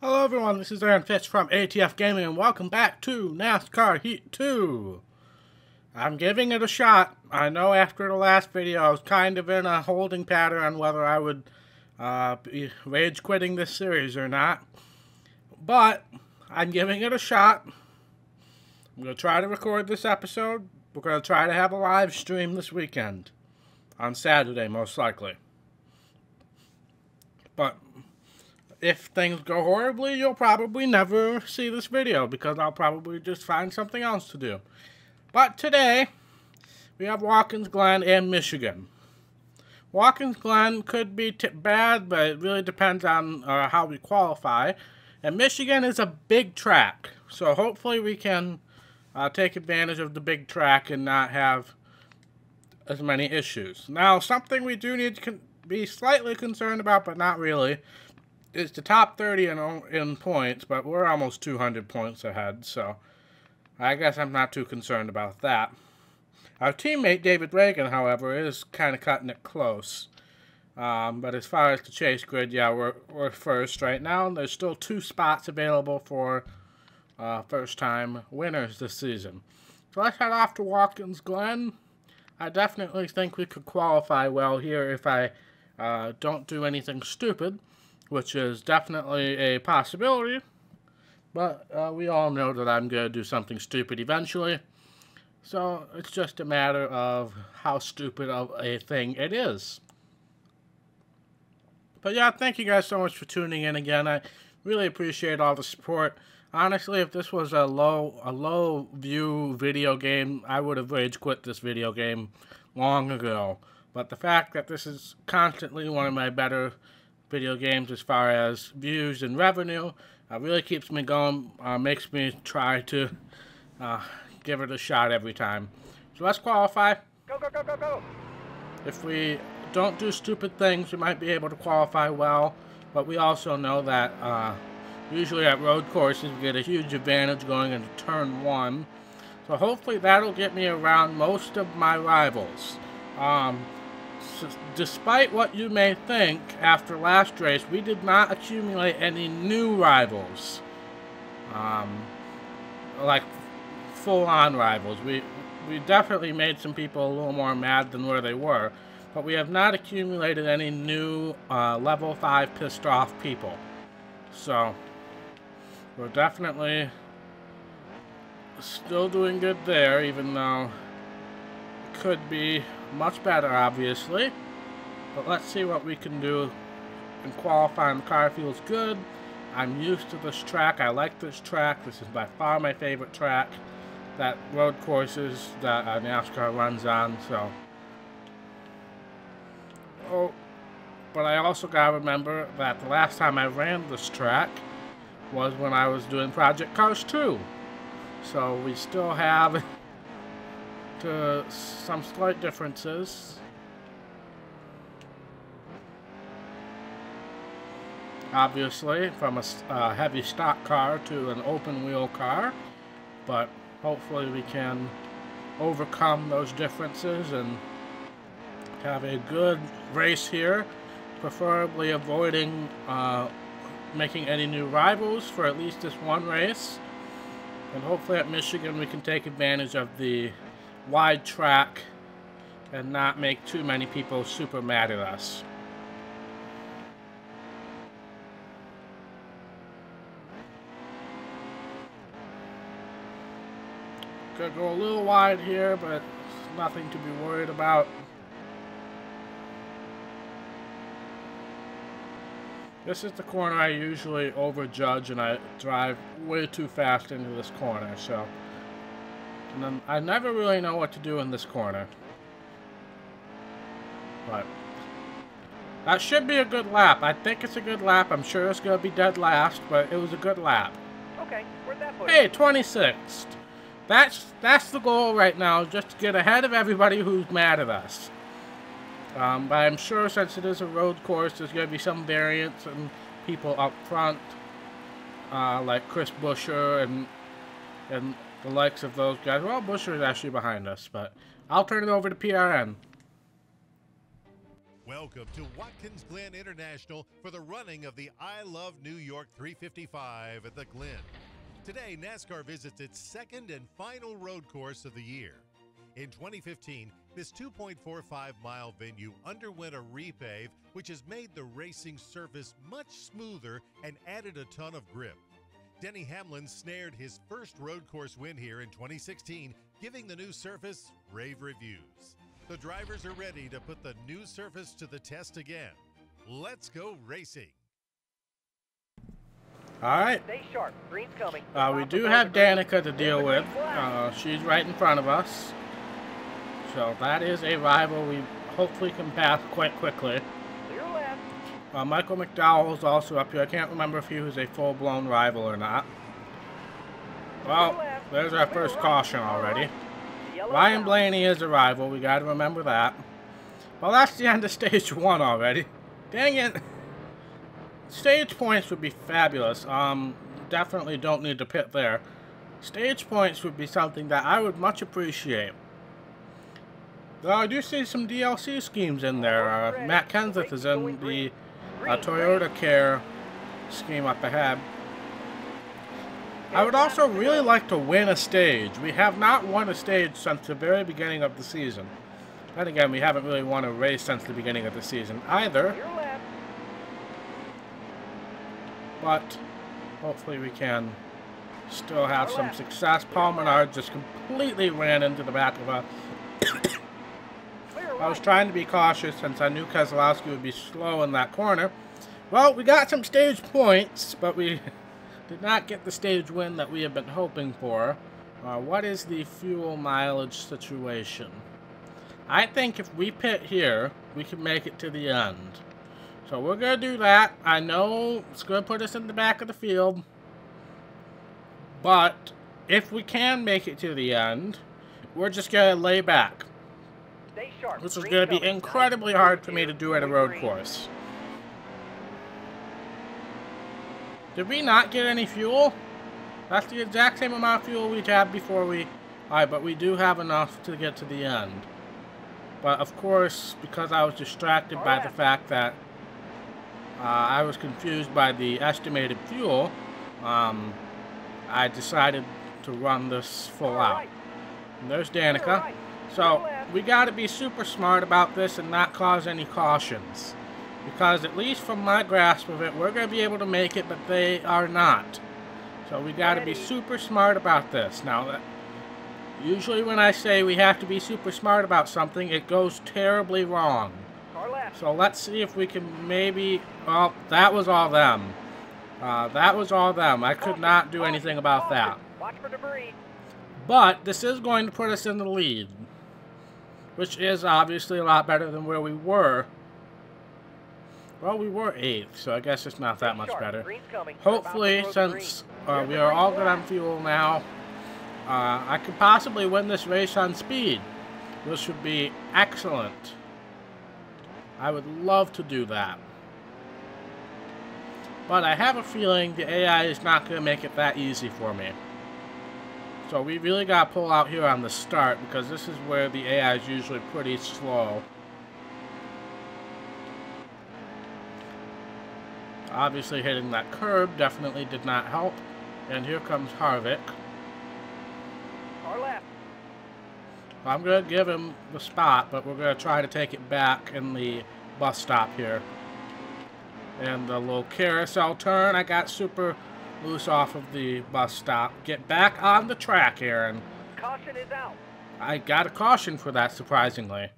Hello everyone, this is Aaron Fitch from ATF Gaming and welcome back to NASCAR Heat 2. I'm giving it a shot. I know after the last video I was kind of in a holding pattern on whether I would be rage quitting this series or not. But I'm giving it a shot. I'm going to try to record this episode. We're going to try to have a live stream this weekend. On Saturday, most likely. But if things go horribly, you'll probably never see this video because I'll probably just find something else to do. But today, we have Watkins Glen and Michigan. Watkins Glen could be bad, but it really depends on how we qualify. And Michigan is a big track, so hopefully we can take advantage of the big track and not have as many issues. Now, something we do need to be slightly concerned about, but not really, is the top 30 in points, but we're almost 200 points ahead, so I guess I'm not too concerned about that. Our teammate David Reagan, however, is kind of cutting it close. But as far as the chase grid, yeah, we're first right now. There's still 2 spots available for first-time winners this season. So let's head off to Watkins Glen. I definitely think we could qualify well here if I don't do anything stupid, which is definitely a possibility. But we all know that I'm going to do something stupid eventually. So it's just a matter of how stupid of a thing it is. But yeah, thank you guys so much for tuning in again. I really appreciate all the support. Honestly, if this was a low view video game, I would have rage quit this video game long ago. But the fact that this is constantly one of my better video games as far as views and revenue really keeps me going, makes me try to give it a shot every time. So let's qualify. Go, go, go, go, go! If we don't do stupid things, we might be able to qualify well, but we also know that usually at road courses we get a huge advantage going into turn 1. So hopefully that'll get me around most of my rivals. So despite what you may think, after last race, we did not accumulate any new rivals. Like full-on rivals. We definitely made some people a little more mad than where they were, but we have not accumulated any new level 5 pissed off people. So we're definitely still doing good there, even though it could be much better, obviously. But let's see what we can do in qualifying. The car feels good. I'm used to this track. I like this track. This is by far my favorite track that road courses that NASCAR runs on. So, but I also gotta remember that the last time I ran this track was when I was doing Project Cars 2. So we still have some slight differences. Obviously, from a heavy stock car to an open wheel car, but hopefully we can overcome those differences and have a good race here, preferably avoiding making any new rivals for at least this one race. And hopefully at Michigan we can take advantage of the wide track and not make too many people super mad at us. Gonna go a little wide here, but nothing to be worried about. This is the corner I usually overjudge, and I drive way too fast into this corner, so. And then I never really know what to do in this corner. But that should be a good lap. I think it's a good lap. I'm sure it's going to be dead last, but it was a good lap. Okay, where'd that put Hey, 26th. That's the goal right now, just to get ahead of everybody who's mad at us. But I'm sure since it is a road course, there's going to be some variance in people up front, like Chris Buescher and the likes of those guys. Well, Buescher is actually behind us, but I'll turn it over to PRN. Welcome to Watkins Glen International for the running of the I Love New York 355 at the Glen. Today, NASCAR visits its second and final road course of the year. In 2015, this 2.45-mile venue underwent a repave, which has made the racing surface much smoother and added a ton of grip. Denny Hamlin snared his first road course win here in 2016, giving the new surface rave reviews. The drivers are ready to put the new surface to the test again. Let's go racing. Alright. Stay sharp. Green's coming. We do have Danica to deal with. She's right in front of us. So that is a rival we hopefully can pass quite quickly. Clear left. Michael McDowell is also up here. I can't remember if he was a full-blown rival or not. Well, there's our first caution already. Ryan Blaney is a rival, we gotta remember that. Well, that's the end of stage 1 already. Dang it. Stage points would be fabulous. Definitely don't need to pit there. Stage points would be something that I would much appreciate. Though I do see some DLC schemes in there. Matt Kenseth is in the Toyota Care scheme up ahead. I would also really like to win a stage. We have not won a stage since the very beginning of the season. Then again, we haven't really won a race since the beginning of the season either. But hopefully we can still have some success. Paul Menard just completely ran into the back of a... I was trying to be cautious since I knew Keselowski would be slow in that corner. Well, we got some stage points, but we... did not get the stage win that we have been hoping for. What is the fuel mileage situation? I think if we pit here, we can make it to the end. So we're going to do that. I know it's going to put us in the back of the field. But if we can make it to the end, we're just going to lay back. This is going to be incredibly hard for me to do at a road course. Did we not get any fuel? That's the exact same amount of fuel we'd have before we... Alright, but we do have enough to get to the end. But of course, because I was distracted by the fact that I was confused by the estimated fuel, I decided to run this full out. And there's Danica. So, we gotta be super smart about this and not cause any cautions. Because at least from my grasp of it, we're going to be able to make it, but they are not. So we got to be super smart about this. Now, usually when I say we have to be super smart about something, it goes terribly wrong. So let's see if we can maybe... Oh, that was all them. That was all them. I could not do anything about that. Watch for debris. But this is going to put us in the lead, which is obviously a lot better than where we were. Well, we were 8th, so I guess it's not that much better. Hopefully, since we are all good on fuel now, I could possibly win this race on speed. This would be excellent. I would love to do that. But I have a feeling the AI is not going to make it that easy for me. So we really got to pull out here on the start, because this is where the AI is usually pretty slow. Obviously hitting that curb definitely did not help. And here comes Harvick. Our left. I'm going to give him the spot, but we're going to try to take it back in the bus stop here. And the little carousel turn, I got super loose off of the bus stop. Get back on the track, Aaron. Caution is out. I got a caution for that, surprisingly.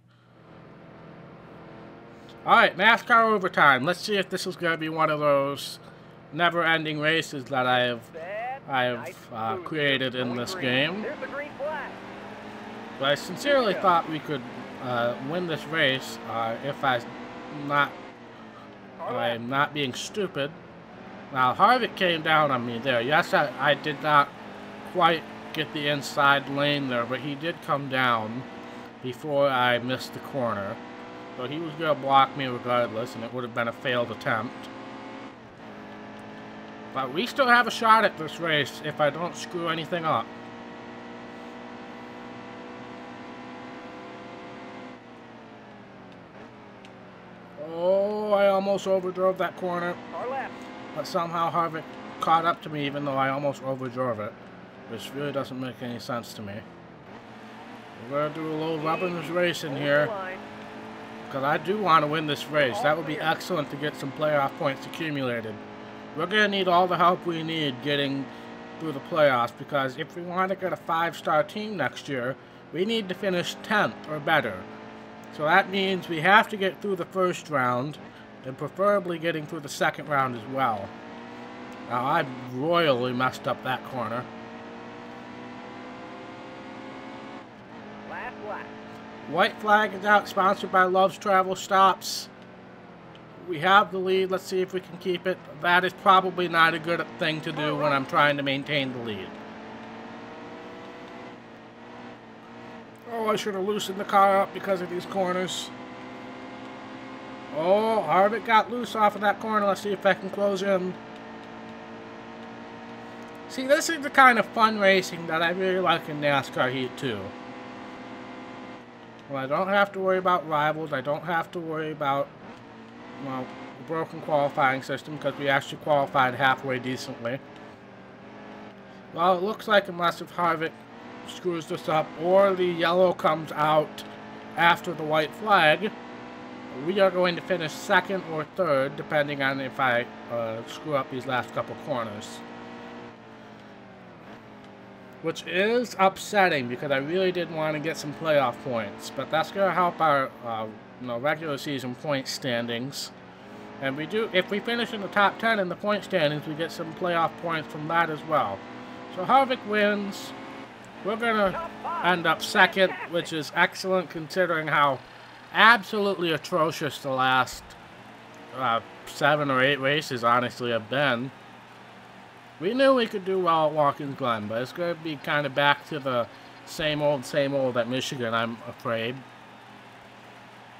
Alright, NASCAR overtime. Let's see if this is going to be one of those never-ending races that I have created in this game. There's the green flag. But I sincerely thought we could win this race if I'm not being stupid. Now, Harvick came down on me there. Yes, I did not quite get the inside lane there, but he did come down before I missed the corner. So he was going to block me regardless, and it would have been a failed attempt. But we still have a shot at this race if I don't screw anything up. almost overdrove that corner, Car left. but somehow Harvick caught up to me even though I almost overdrove it, which really doesn't make any sense to me. We're going to do a little rubbers racing Hold here, the line. because I do want to win this race. That would be excellent to get some playoff points accumulated. We're going to need all the help we need getting through the playoffs, because if we want to get a 5-star team next year, we need to finish 10th or better. So that means we have to get through the first round, and preferably getting through the second round as well. Now, I royally messed up that corner. Last lap. White flag is out, sponsored by Love's Travel Stops. We have the lead. Let's see if we can keep it. That is probably not a good thing to do when I'm trying to maintain the lead. Oh, I should have loosened the car up because of these corners. Oh, Harvick got loose off of that corner. Let's see if I can close in. See, this is the kind of fun racing that I really like in NASCAR Heat 2. Well, I don't have to worry about rivals. I don't have to worry about, well, a broken qualifying system, because we actually qualified halfway decently. Well, it looks like unless if Harvick screws this up or the yellow comes out after the white flag, we are going to finish second or third, depending on if I screw up these last couple corners. Which is upsetting, because I really did want to get some playoff points. But that's going to help our regular season point standings. And we do, if we finish in the top 10 in the point standings, we get some playoff points from that as well. So Harvick wins. We're going to end up second, which is excellent considering how absolutely atrocious the last 7 or 8 races honestly have been. We knew we could do well at Watkins Glen, but it's going to be kind of back to the same old at Michigan, I'm afraid.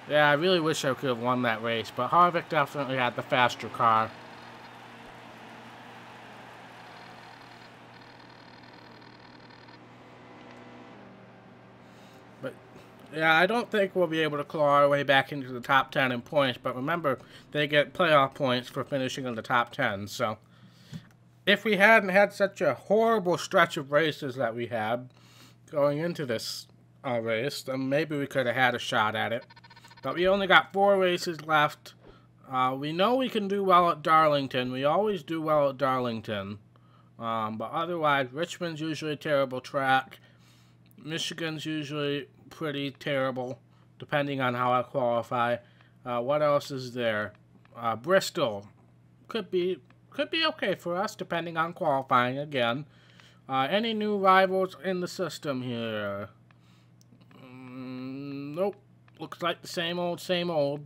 Yeah, I really wish I could have won that race, but Harvick definitely had the faster car. But, yeah, I don't think we'll be able to claw our way back into the top 10 in points, but remember, they get playoff points for finishing in the top 10, so if we hadn't had such a horrible stretch of races that we had going into this race, then maybe we could have had a shot at it. But we only got 4 races left. We know we can do well at Darlington. We always do well at Darlington. But otherwise, Richmond's usually a terrible track. Michigan's usually pretty terrible, depending on how I qualify. What else is there? Bristol could be okay for us, depending on qualifying again. Any new rivals in the system here? Nope. Looks like the same old, same old.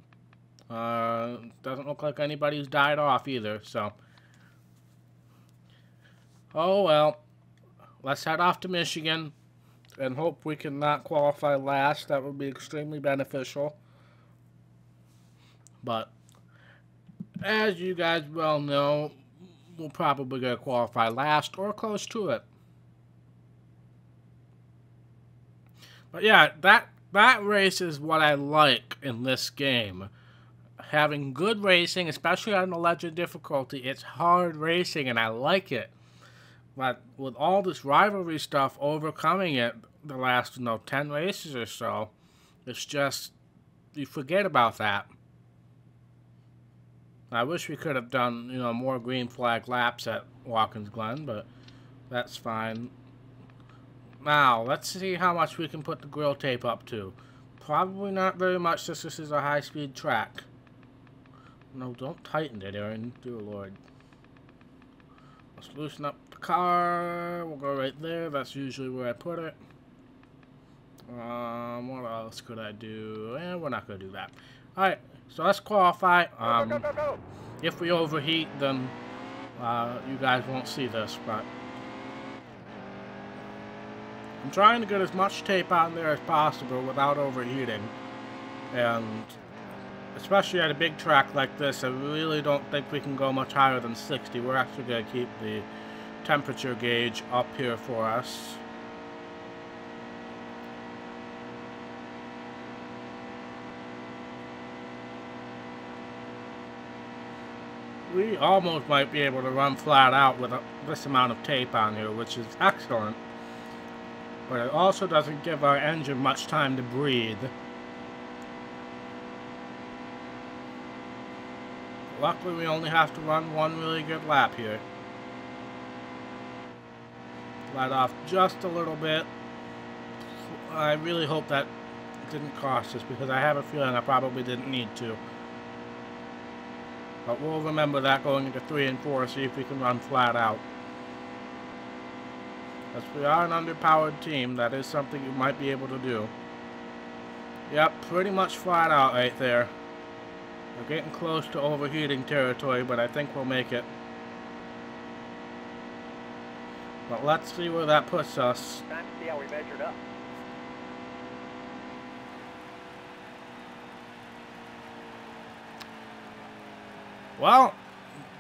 Doesn't look like anybody's died off either, so. Oh well. Let's head off to Michigan and hope we can not qualify last. That would be extremely beneficial. But as you guys well know, we'll probably going to qualify last or close to it. But yeah, that race is what I like in this game. Having good racing, especially on the legend difficulty, it's hard racing and I like it. But with all this rivalry stuff overcoming it the last 10 races or so, it's just, you forget about that. I wish we could have done, more green flag laps at Watkins Glen, but that's fine. Now, let's see how much we can put the grill tape up to. Probably not very much, since this is a high-speed track. No, don't tighten it, Aaron. Dear Lord. Let's loosen up the car. We'll go right there. That's usually where I put it. What else could I do? We're not going to do that. Alright. So let's qualify. If we overheat, then you guys won't see this, but I'm trying to get as much tape on there as possible without overheating. And especially at a big track like this, I really don't think we can go much higher than 60. We're actually going to keep the temperature gauge up here for us. We almost might be able to run flat out with this amount of tape on here, which is excellent. But it also doesn't give our engine much time to breathe. Luckily, we only have to run one really good lap here. Let off just a little bit. I really hope that didn't cost us, because I have a feeling I probably didn't need to. But we'll remember that going into 3 and 4, see if we can run flat out. As we are an underpowered team, that is something you might be able to do. Yep, pretty much flat out right there. We're getting close to overheating territory, but I think we'll make it. But let's see where that puts us. Time to see how we measured up. Well,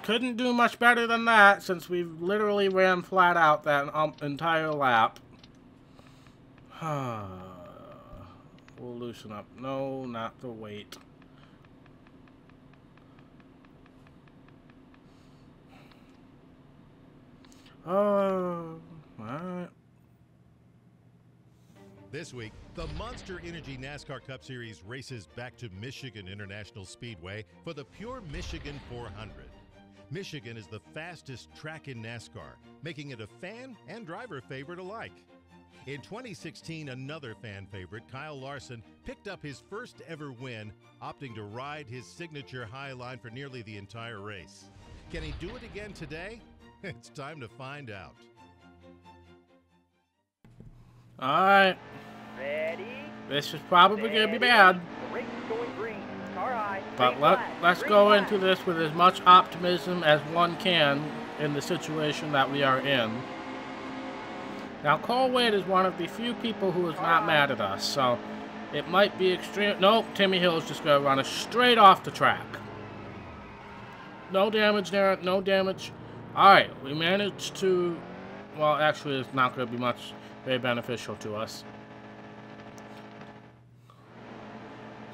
couldn't do much better than that, since we literally ran flat out that entire lap. We'll loosen up. No, not the weight. Alright. This week, the Monster Energy NASCAR Cup Series races back to Michigan International Speedway for the Pure Michigan 400. Michigan is the fastest track in NASCAR, making it a fan and driver favorite alike. In 2016, another fan favorite, Kyle Larson, picked up his first ever win, opting to ride his signature high line for nearly the entire race. Can he do it again today? It's time to find out. Alright. Ready? This is probably going to be bad. The race is going green. Car high. But Green flag. let's Green go flag. into this with as much optimism as one can in the situation that we are in. Now, Cole Wade is one of the few people who is not mad at us, so it might be extreme. Nope, Timmy Hill's just going to run us straight off the track. No damage there, no damage. Alright, we managed to... Well, actually, it's not going to be very beneficial to us.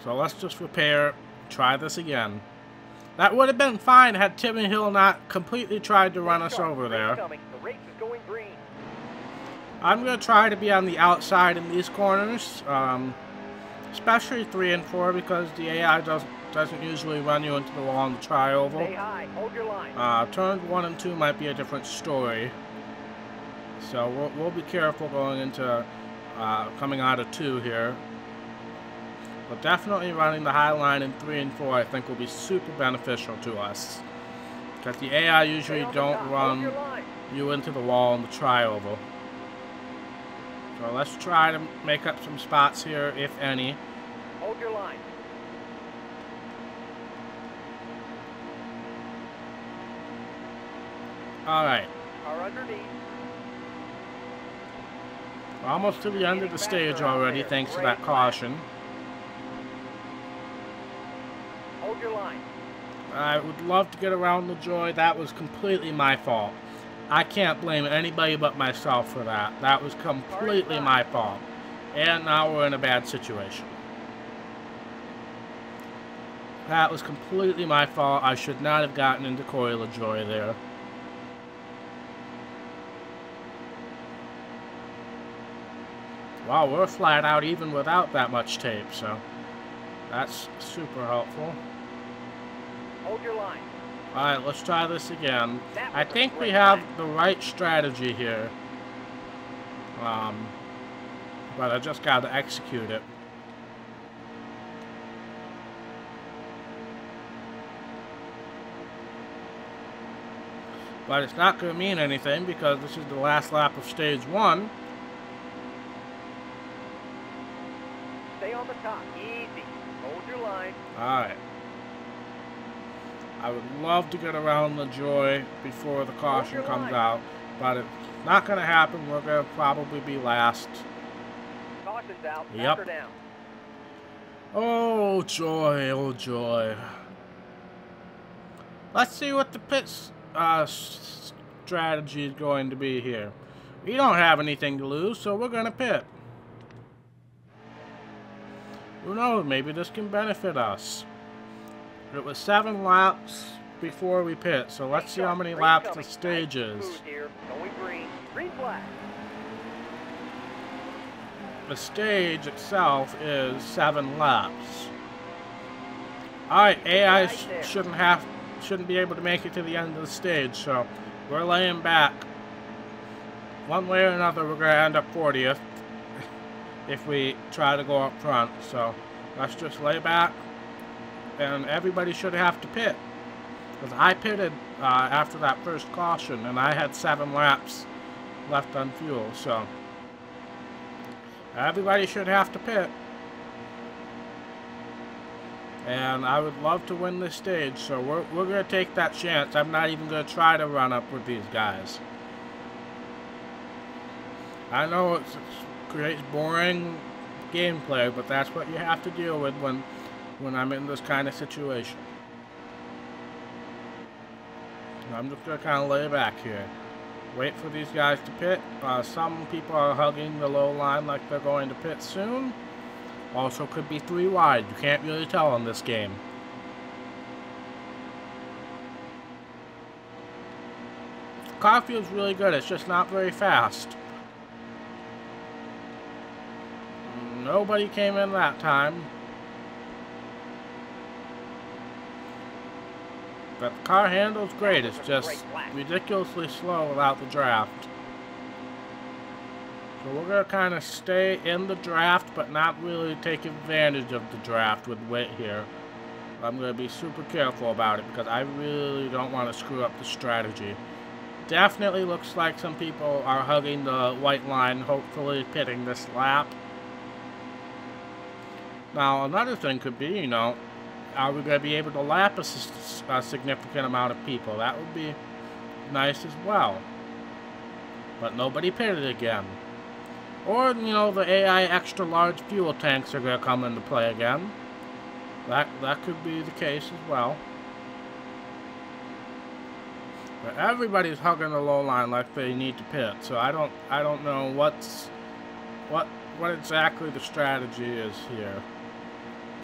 So let's just repair, try this again. That would have been fine had Timmy Hill not completely tried to run us over there. The race is going green. I'm going to try to be on the outside in these corners, especially 3 and 4, because the AI doesn't usually run you into the wall on the tri-oval. Stay high. Hold your line. Turns 1 and 2 might be a different story. So we'll be careful going into coming out of 2 here. But definitely running the high line in 3 and 4 I think will be super beneficial to us. Because the AI usually don't run you into the wall on the tri-oval. So let's try to make up some spots here, if any. Hold your line. Alright. Car underneath. We're almost to the end of the stage already, thanks to that caution. Hold your line. I would love to get around the joy. That was completely my fault. I can't blame anybody but myself for that. That was completely my fault. And now we're in a bad situation. That was completely my fault. I should not have gotten into Coil of Joy there. Wow, we're flat out even without that much tape, so that's super helpful. Hold your line. Alright, let's try this again. I think we have the right strategy here. But I just got to execute it. But it's not going to mean anything because this is the last lap of stage 1. Stay on the top. Easy. Hold your line. Alright. I would love to get around the joy before the caution comes out, but it's not going to happen. We're going to probably be last. Caution's out. Yep. After down. Oh joy, oh joy. Let's see what the pit strategy is going to be here. We don't have anything to lose, so we're going to pit. Who knows, maybe this can benefit us. It was 7 laps, before we pit. So let's see how many Green laps the coming. stage Nice is. smooth here. Going green. Green flag. The stage itself is 7 laps. Alright, AI shouldn't be able to make it to the end of the stage, so we're laying back. One way or another, we're going to end up 40th if we try to go up front. So let's just lay back, and everybody should have to pit. Because I pitted after that first caution, and I had 7 laps left on fuel, so everybody should have to pit. And I would love to win this stage, so we're going to take that chance. I'm not even going to try to run up with these guys. I know it creates boring gameplay, but that's what you have to deal with when I'm in this kind of situation. I'm just going to kind of lay back here. Wait for these guys to pit. Some people are hugging the low line like they're going to pit soon. Also could be 3 wide. You can't really tell in this game. The car feels really good. It's just not very fast. Nobody came in that time. But the car handles great. It's just ridiculously slow without the draft. So we're going to kind of stay in the draft, but not really take advantage of the draft with wit here. I'm going to be super careful about it because I really don't want to screw up the strategy. Definitely looks like some people are hugging the white line, hopefully pitting this lap. Now, another thing could be, you know, are we going to be able to lap a significant amount of people? That would be nice as well. But nobody pitted again. Or, you know, the AI extra large fuel tanks are going to come into play again. That could be the case as well. But everybody's hugging the low line like they need to pit. So I don't know what exactly the strategy is here.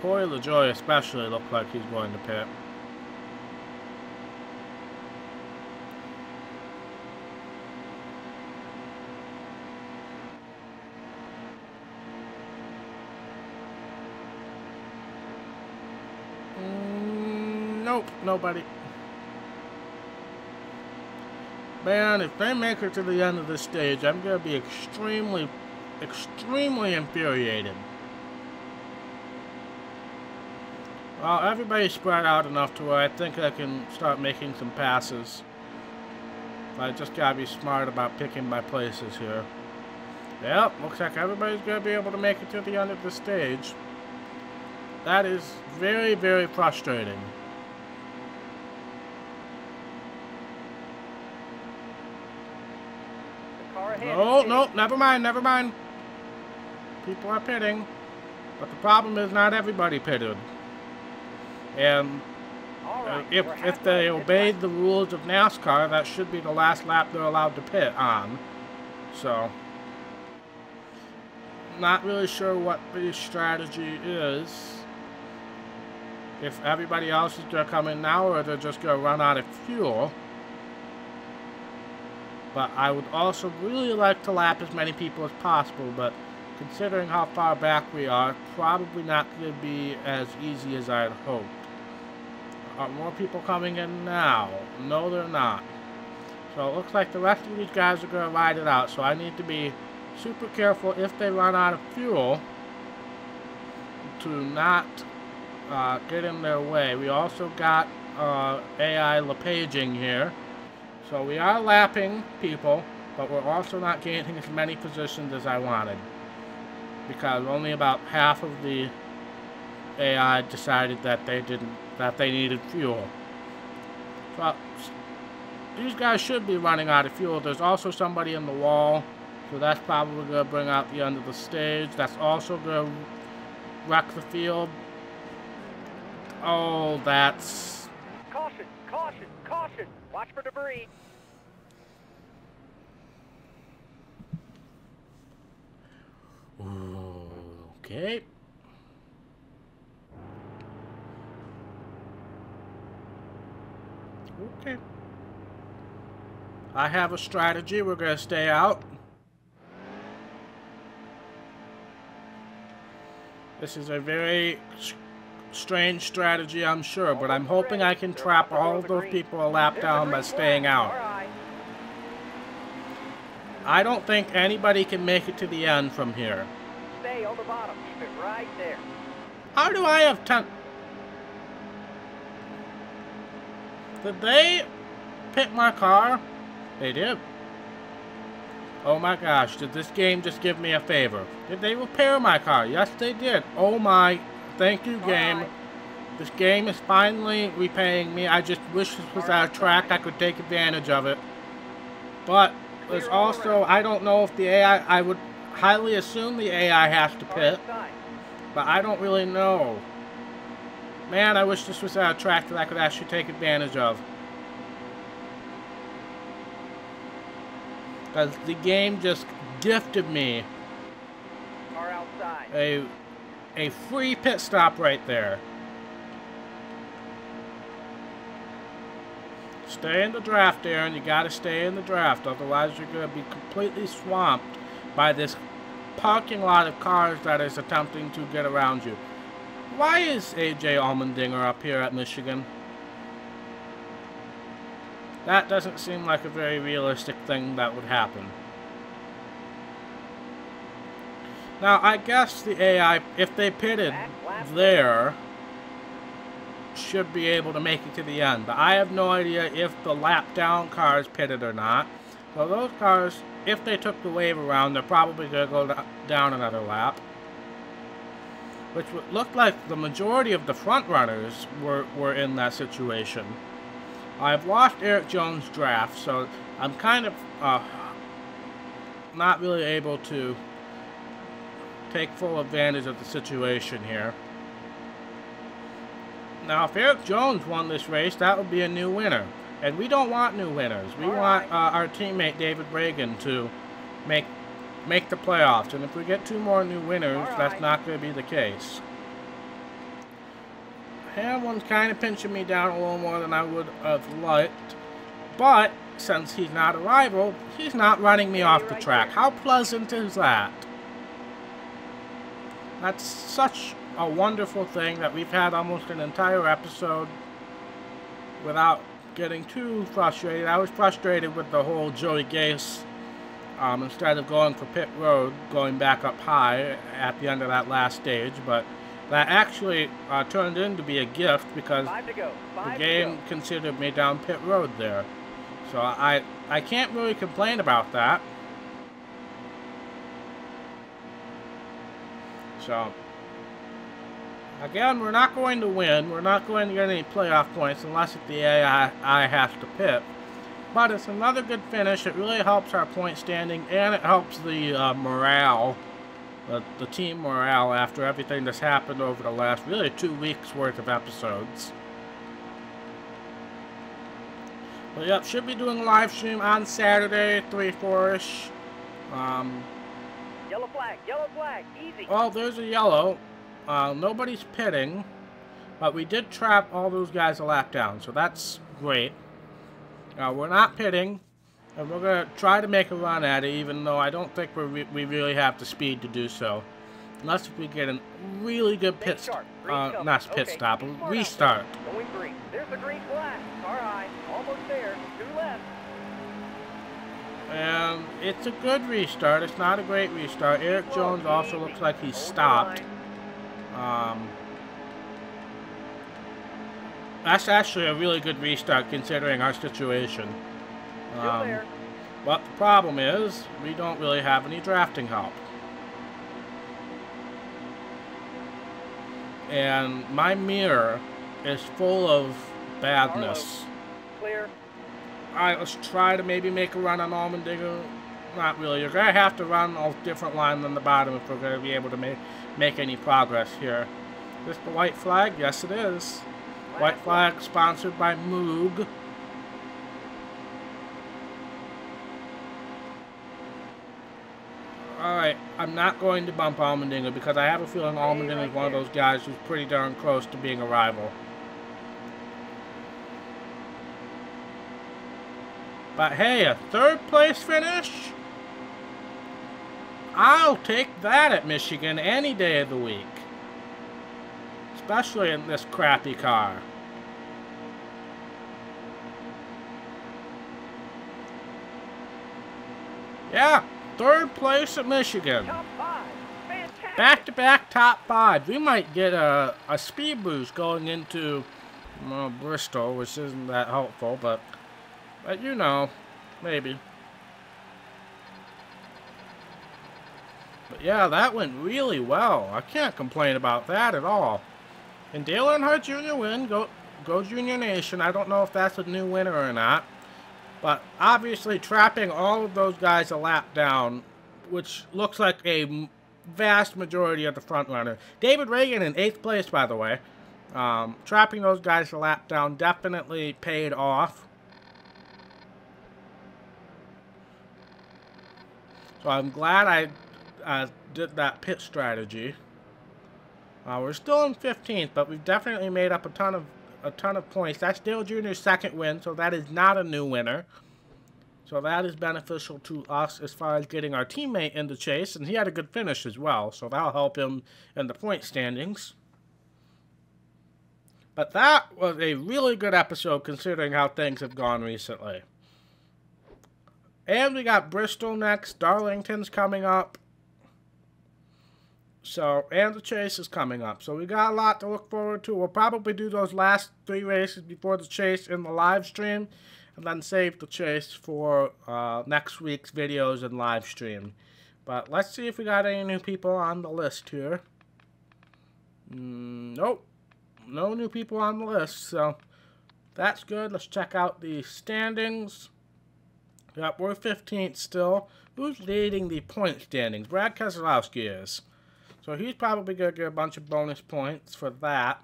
Corey LaJoy especially looked like he's going to pit. Nope, nobody. Man, if they make it to the end of this stage, I'm going to be extremely, extremely infuriated. Well, everybody's spread out enough to where I think I can start making some passes. I just gotta be smart about picking my places here. Yep, looks like everybody's gonna be able to make it to the end of the stage. That is very, very frustrating. Oh, no, never mind, never mind. People are pitting. But the problem is not everybody pitted. And if they obeyed the rules of NASCAR, that should be the last lap they're allowed to pit on. So, not really sure what the strategy is. If everybody else is going to come in now, or they're just going to run out of fuel. But I would also really like to lap as many people as possible, but considering how far back we are, probably not going to be as easy as I had hoped. Are more people coming in now? No, they're not. So it looks like the rest of these guys are going to ride it out, so I need to be super careful if they run out of fuel to not get in their way. We also got AI LePaging here. So we are lapping people, but we're also not gaining as many positions as I wanted. Because only about half of the AI decided that they needed fuel. So these guys should be running out of fuel. There's also somebody in the wall, so that's probably going to bring out the end of the stage. That's also going to wreck the field. Oh, that's... Caution, caution, caution. Watch for debris. Okay. Okay. I have a strategy. We're going to stay out. This is a very strange strategy, I'm sure, but I'm hoping I can trap all of those people a lap down by staying out. I don't think anybody can make it to the end from here. Stay on the bottom. Keep it right there. How do I have 10? Did they pit my car? They did. Oh my gosh, did this game just give me a favor? Did they repair my car? Yes, they did. Oh my, thank you, game. This game is finally repaying me. I just wish this was our track. I could take advantage of it. But there's also, I don't know if the AI, I would highly assume the AI has to pit. But I don't really know. Man, I wish this was our track that I could actually take advantage of. Because the game just gifted me a free pit stop right there. Stay in the draft, Aaron. You gotta stay in the draft. Otherwise, you're gonna be completely swamped by this parking lot of cars that is attempting to get around you. Why is AJ Allmendinger up here at Michigan? That doesn't seem like a very realistic thing that would happen. Now, I guess the AI, if they pitted there, should be able to make it to the end. But I have no idea if the lap down cars pitted or not. So those cars, if they took the wave around, they're probably going to go down another lap. Which would look like the majority of the front runners were in that situation. I've lost Eric Jones' draft, so I'm kind of not really able to take full advantage of the situation here. Now, if Eric Jones won this race, that would be a new winner. And we don't want new winners. We want our teammate David Reagan to make the playoffs. And if we get 2 more new winners, that's not going to be the case. Hamlin's kind of pinching me down a little more than I would have liked. But, since he's not a rival, he's not running me off the track. How pleasant is that? That's such a wonderful thing that we've had almost an entire episode without getting too frustrated. I was frustrated with the whole Joey Gase, instead of going for pit road, going back up high at the end of that last stage, but that actually turned in to be a gift because the game considered me down pit road there. So I can't really complain about that. So, again, we're not going to win. We're not going to get any playoff points unless the AI has to pit. But it's another good finish. It really helps our point standing, and it helps the morale, the team morale after everything that's happened over the last, really, 2 weeks worth of episodes. But yep, should be doing a live stream on Saturday, 3-4-ish. Yellow flag, easy. Well, there's a yellow. Nobody's pitting, but we did trap all those guys a lap down, so that's great. We're not pitting, and we're going to try to make a run at it, even though I don't think we really have the speed to do so. Unless if we get a really good pit stop, not pit stop, a restart. Going green. There's the green flag. All right, almost there. 2 left. And it's a good restart. It's not a great restart. Eric Jones also looks like he's stopped. That's actually a really good restart considering our situation. But the problem is, we don't really have any drafting help. And my mirror is full of badness. Clear. Alright, let's try to maybe make a run on Allmendinger. Not really. You're going to have to run a different line than the bottom if we're going to be able to make any progress here. Is this the white flag? Yes, it is. White flag sponsored by Moog. Alright, I'm not going to bump Allmendinger because I have a feeling Allmendinger is one of those guys who's pretty darn close to being a rival. But hey, a third place finish? I'll take that at Michigan any day of the week. Especially in this crappy car. Yeah, third place at Michigan. Top 5. Fantastic. Back-to-back top 5. We might get a speed boost going into Bristol, which isn't that helpful, but you know, maybe. But yeah, that went really well. I can't complain about that at all. And Dale Earnhardt Jr. win. Go Junior Nation. I don't know if that's a new winner or not. But obviously trapping all of those guys a lap down, which looks like a vast majority of the front runner. David Reagan in 8th place, by the way. Trapping those guys a lap down definitely paid off. So I'm glad I did that pit strategy. We're still in 15th, but we've definitely made up a ton of points. That's Dale Jr.'s second win, so that is not a new winner. So that is beneficial to us as far as getting our teammate in the chase, and he had a good finish as well, so that'll help him in the point standings. But that was a really good episode considering how things have gone recently. And we got Bristol next. Darlington's coming up. So, and the chase is coming up. So we got a lot to look forward to. We'll probably do those last 3 races before the chase in the live stream. And then save the chase for next week's videos and live stream. But let's see if we got any new people on the list here. Nope. No new people on the list. So, that's good. Let's check out the standings. Yep, we're 15th still. Who's leading the point standings? Brad Keselowski is. So he's probably going to get a bunch of bonus points for that.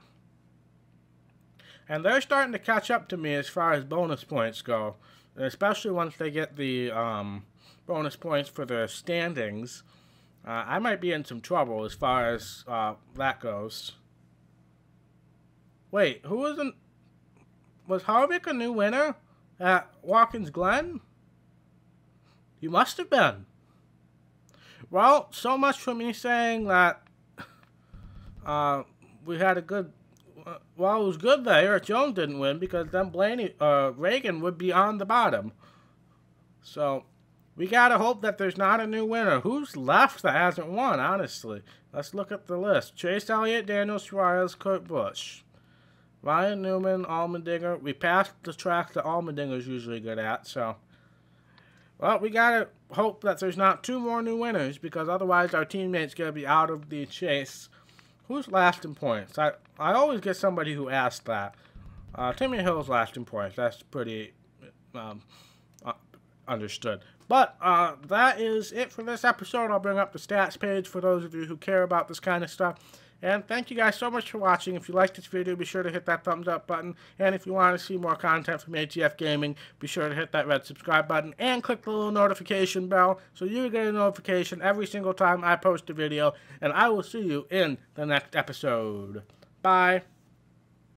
And they're starting to catch up to me as far as bonus points go. Especially once they get the bonus points for their standings. I might be in some trouble as far as that goes. Wait, who wasn't... Was Harvick a new winner at Watkins Glen? He must have been. Well, so much for me saying that we had a good... well, it was good that Eric Jones didn't win because then Reagan would be on the bottom. So, we gotta hope that there's not a new winner. Who's left that hasn't won, honestly? Let's look at the list. Chase Elliott, Daniel Suarez, Kurt Busch. Ryan Newman, Allmendinger. We passed the track that Allmendinger's usually good at, so... Well, we gotta hope that there's not 2 more new winners, because otherwise our teammate's gonna be out of the chase. Who's last in points? I always get somebody who asks that. Timmy Hill's last in points. That's pretty understood. But that is it for this episode. I'll bring up the stats page for those of you who care about this kind of stuff. And thank you guys so much for watching. If you liked this video, be sure to hit that thumbs up button. And if you want to see more content from ATF Gaming, be sure to hit that red subscribe button and click the little notification bell so you get a notification every single time I post a video. And I will see you in the next episode. Bye.